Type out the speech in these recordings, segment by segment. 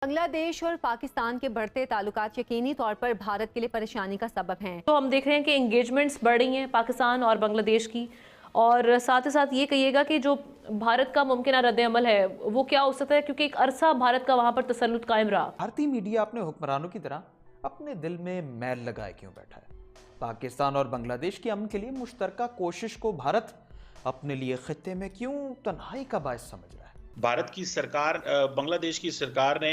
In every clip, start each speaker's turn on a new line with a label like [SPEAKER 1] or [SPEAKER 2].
[SPEAKER 1] बांग्लादेश और पाकिस्तान के बढ़ते ताल्लुकात यकीनी तौर पर भारत के लिए परेशानी का सबब हैं।
[SPEAKER 2] तो हम देख रहे हैं कि एंगेजमेंट्स बढ़ रही हैं पाकिस्तान और बांग्लादेश की, और साथ ही साथ ये कहिएगा कि जो भारत का मुमकिन रद्द अमल है वो क्या हो सकता है, क्योंकि एक अरसा भारत का वहां पर तसल्लुत कायम रहा।
[SPEAKER 3] भारतीय मीडिया अपने हुक्मरानों की तरह अपने दिल में मैल लगाए क्यों बैठा है? पाकिस्तान और बांग्लादेश के अमन के लिए मुश्तरका कोशिश को भारत अपने लिए खित्ते में क्यों तन्हाई का बायस समझ रहा है?
[SPEAKER 4] भारत की सरकार, बांग्लादेश की सरकार ने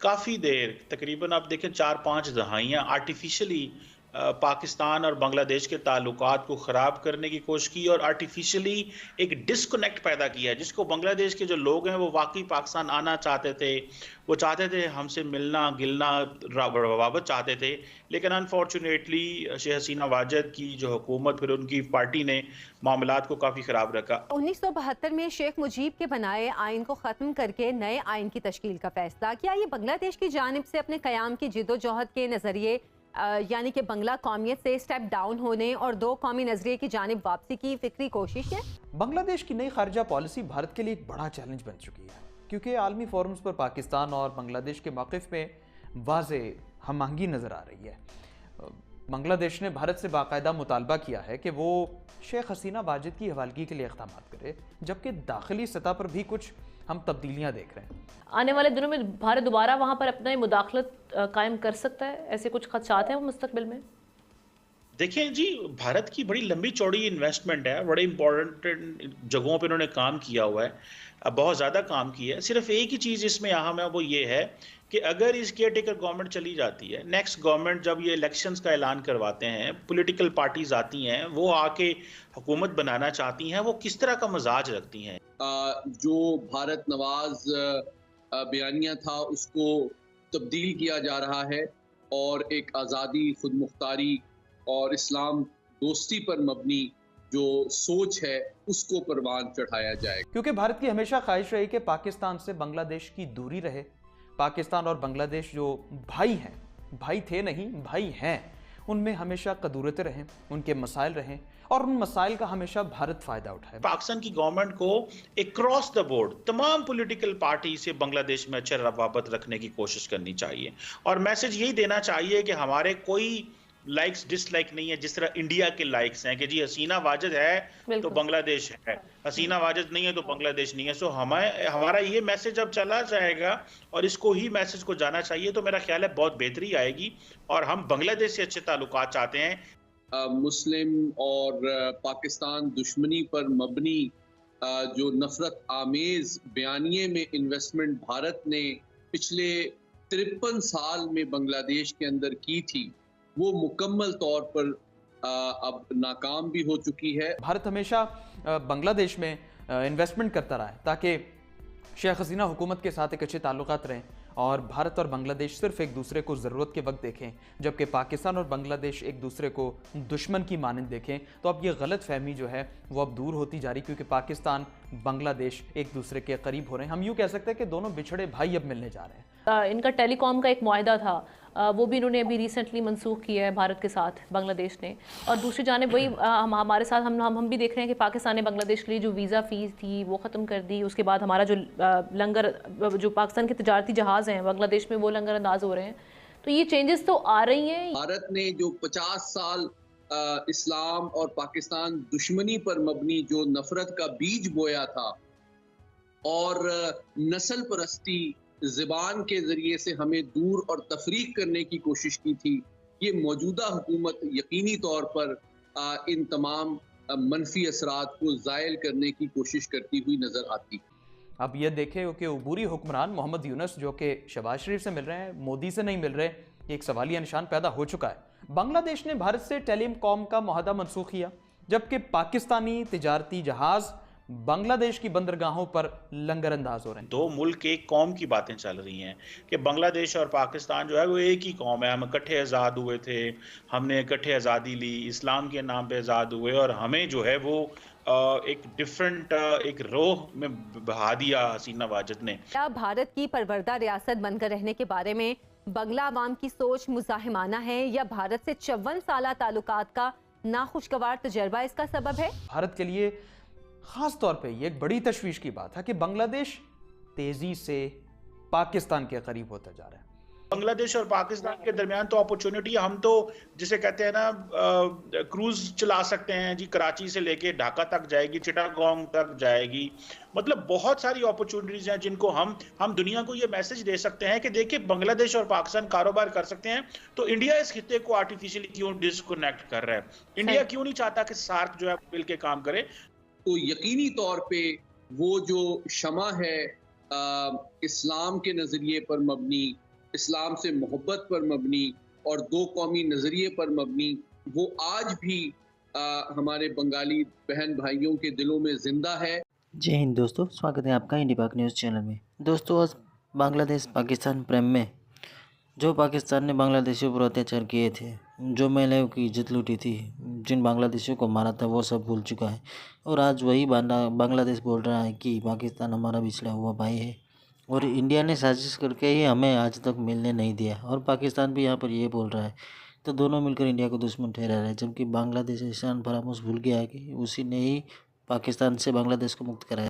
[SPEAKER 4] काफ़ी देर, तकरीबन आप देखें 4-5 दहाइयाँ आर्टिफिशियली पाकिस्तान और बांग्लादेश के ताल्लुकात को ख़राब करने की कोशिश की और आर्टिफिशियली एक डिस्कनेक्ट पैदा किया, जिसको बांग्लादेश के जो लोग हैं वो वाकई पाकिस्तान आना चाहते थे, वो चाहते थे हमसे मिलना गिलना रवाबत चाहते थे, लेकिन अनफॉर्चुनेटली शेख हसीना वाजद की जो हुकूमत, फिर उनकी पार्टी ने मामलात को काफ़ी ख़राब रखा।
[SPEAKER 1] 1972 में शेख मुजीब के बनाए आइन को ख़त्म करके नए आइन की तश्कील का फैसला, क्या ये बांग्लादेश की जानिब से अपने क़याम की जिद्दोजहद के नज़रिए यानी कि बंगला कौमियत से स्टेप डाउन होने और दो कौमी नजरिए की जानिब वापसी की फिक्री कोशिश है?
[SPEAKER 3] बांग्लादेश की नई खारजा पॉलिसी भारत के लिए एक बड़ा चैलेंज बन चुकी है, क्योंकि आलमी फोरम्स पर पाकिस्तान और बांग्लादेश के मौक़िफ़ में वाज़े हम आहंगी नज़र आ रही है। बांग्लादेश ने भारत से बाकायदा मुतालबा किया है कि वो शेख हसीना वाजिद की हवालगी के लिए इक़दाम करे, जबकि दाखिली सतह पर भी कुछ हम तब्दीलियाँ देख रहे हैं।
[SPEAKER 2] आने वाले दिनों में भारत दोबारा वहां पर अपना मुदाखलत कायम कर सकता है, ऐसे कुछ खदशात हैं वो मुस्तकबिल में?
[SPEAKER 4] देखिए जी, भारत की बड़ी लंबी चौड़ी इन्वेस्टमेंट है, बड़े इंपॉर्टेंट जगहों पे उन्होंने काम किया हुआ है, बहुत ज़्यादा काम किया है। सिर्फ एक ही चीज़ इसमें अहम है, वो ये है कि अगर इस केयर टेकर गवर्नमेंट चली जाती है, नेक्स्ट गवर्नमेंट जब ये इलेक्शंस का ऐलान करवाते हैं, पॉलिटिकल पार्टीज आती हैं, वो आके हुकूमत बनाना चाहती हैं, वो किस तरह का मजाज रखती हैं?
[SPEAKER 5] जो भारत नवाज बयानिया था उसको तब्दील किया जा रहा है और एक आज़ादी, खुद मुख्तारी और इस्लाम दोस्ती पर मबनी जो सोच है उसको परवान चढ़ाया जाए,
[SPEAKER 3] क्योंकि भारत की हमेशा ख्वाहिश रही कि पाकिस्तान से बांग्लादेश की दूरी रहे। पाकिस्तान और बांग्लादेश जो भाई हैं, भाई थे नहीं भाई हैं, उनमें हमेशा कदूरतें रहें, उनके मसाइल रहें और उन मसाइल का हमेशा भारत फ़ायदा उठाए।
[SPEAKER 4] पाकिस्तान की गवर्नमेंट को अक्रॉस द बोर्ड तमाम पॉलिटिकल पार्टी से बांग्लादेश में अच्छे रवाबत रखने की कोशिश करनी चाहिए और मैसेज यही देना चाहिए कि हमारे कोई लाइक्स डिसलाइक नहीं है, जिस तरह इंडिया के लाइक्स हैं कि जी हसीना वाजिद है तो बांग्लादेश है, हसीना वाजिद नहीं है तो बांग्लादेश नहीं है। सो हमारा ये मैसेज अब चला जाएगा और इसको ही मैसेज को जाना चाहिए, तो मेरा ख्याल है बहुत बेहतरी आएगी और हम बांग्लादेश से अच्छे ताल्लुकात चाहते हैं।
[SPEAKER 5] मुस्लिम और पाकिस्तान दुश्मनी पर मबनी जो नफरत आमेज बयानिए में इन्वेस्टमेंट भारत ने पिछले 53 साल में बांग्लादेश के अंदर की थी, वो मुकम्मल तौर पर अब नाकाम भी हो चुकी है।
[SPEAKER 3] भारत हमेशा बांग्लादेश में इन्वेस्टमेंट करता रहा है ताकि शेख हसीना हुकूमत के साथ एक अच्छे ताल्लुकात रहें और भारत और बांग्लादेश सिर्फ एक दूसरे को ज़रूरत के वक्त देखें, जबकि पाकिस्तान और बांग्लादेश एक दूसरे को दुश्मन की मानंद देखें। तो अब ये गलत फहमी जो है वो अब दूर होती जा रही, क्योंकि पाकिस्तान बांग्लादेश एक दूसरे के करीब हो रहे हैं। हम यूँ कह सकते हैं कि दोनों बिछड़े भाई अब मिलने जा रहे हैं।
[SPEAKER 2] इनका टेलीकॉम का एक मुआहदा था, वो भी इन्होंने अभी रिसेंटली मनसूख किया है भारत के साथ, बांग्लादेश ने। और दूसरी जानिब वही हमारे साथ हम भी देख रहे हैं कि पाकिस्तान ने बांग्लादेश के लिए जो वीज़ा फ़ीस थी वो ख़त्म कर दी। उसके बाद हमारा जो लंगर, जो पाकिस्तान के तजारती जहाज़ हैं बांग्लादेश में, वो लंगर अंदाज हो रहे हैं। तो ये चेंजेस तो आ रही हैं।
[SPEAKER 5] भारत ने जो 50 साल इस्लाम और पाकिस्तान दुश्मनी पर मबनी जो नफरत का बीज बोया था और नस्ल परस्ती ज़बान के ज़रिए से हमें दूर और तफरीक करने की कोशिश की थी, ये मौजूदा हुकूमत यकीनी तौर पर इन तमाम मनफी असरात को ज़ायल करने की कोशिश करती हुई नज़र आती।
[SPEAKER 3] अब ये देखें कि अबूरी हुक्मरान मोहम्मद यूनुस जो कि शहबाज शरीफ से मिल रहे हैं, मोदी से नहीं मिल रहे, एक सवालिया निशान पैदा हो चुका है। बांग्लादेश ने भारत से टेलीकॉम का मुआहदा मनसूख किया, जबकि पाकिस्तानी तिजारती जहाज़ बांग्लादेश की बंदरगाहों पर लंगर अंदाज हो रहे हैं।
[SPEAKER 4] दो मुल्क एक कौम की बातें चल रही हैं कि बांग्लादेश और पाकिस्तान जो है वो एक ही कौम है, हम इकट्ठे आज़ाद हुए थे, हमने इकट्ठे आज़ादी ली, इस्लाम के नाम पे आज़ाद हुए और हमें जो है वो एक डिफरेंट एक रोह में बहा दिया हसीना वाजिद ने।
[SPEAKER 1] क्या भारत की परवरदा रियासत बनकर रहने के बारे में बंगला अवाम की सोच मुज़ाहिमाना है या भारत से 54 साला ताल्लुकात का नाखुशगवार तजर्बा इसका सबब है?
[SPEAKER 3] भारत के लिए खास तौर पे ये एक बड़ी तशवीश की बात है कि बांग्लादेश तेजी से पाकिस्तान के करीब होते जा रहे हैं।
[SPEAKER 4] बांग्लादेश और पाकिस्तान के दरमियान तो अपॉर्चुनिटी, हम तो जिसे कहते हैं ना क्रूज चला सकते हैं जी, कराची से लेके ढाका तक जाएगी, चिटागोंग तक जाएगी। मतलब बहुत सारी अपॉर्चुनिटीज हैं जिनको हम दुनिया को ये मैसेज दे सकते हैं कि देखिए बांग्लादेश और पाकिस्तान कारोबार कर सकते हैं। तो इंडिया इस खित्ते को आर्टिफिशियली क्यों डिस्कनेक्ट कर रहा है? इंडिया क्यों नहीं चाहता कि सार्क जो है मिल के काम करे?
[SPEAKER 5] तो यकीनी तौर पे वो जो शमा है इस्लाम के नज़रिए पर मबनी, इस्लाम से मोहब्बत पर मबनी और दो कौमी नज़रिए पर मबनी, वो आज भी हमारे बंगाली बहन भाइयों के दिलों में ज़िंदा है।
[SPEAKER 6] जय हिंद दोस्तों, स्वागत है आपका इंडी पाक न्यूज़ चैनल में। दोस्तों, आज बांग्लादेश पाकिस्तान प्रेम में जो पाकिस्तान ने बांग्लादेशियों पर अत्याचार किए थे, जो महिलाओं की इज्जत लूटी थी, जिन बांग्लादेशियों को मारा था, वो सब भूल चुका है। और आज वही बांग्लादेश बोल रहा है कि पाकिस्तान हमारा पिछड़ा हुआ भाई है और इंडिया ने साजिश करके ही हमें आज तक मिलने नहीं दिया, और पाकिस्तान भी यहाँ पर ये बोल रहा है। तो दोनों मिलकर इंडिया को दुश्मन ठहरा रहे हैं, जबकि बांग्लादेश ईशान फरामोश भूल गया है कि उसी ने ही पाकिस्तान से बांग्लादेश को मुक्त कराया।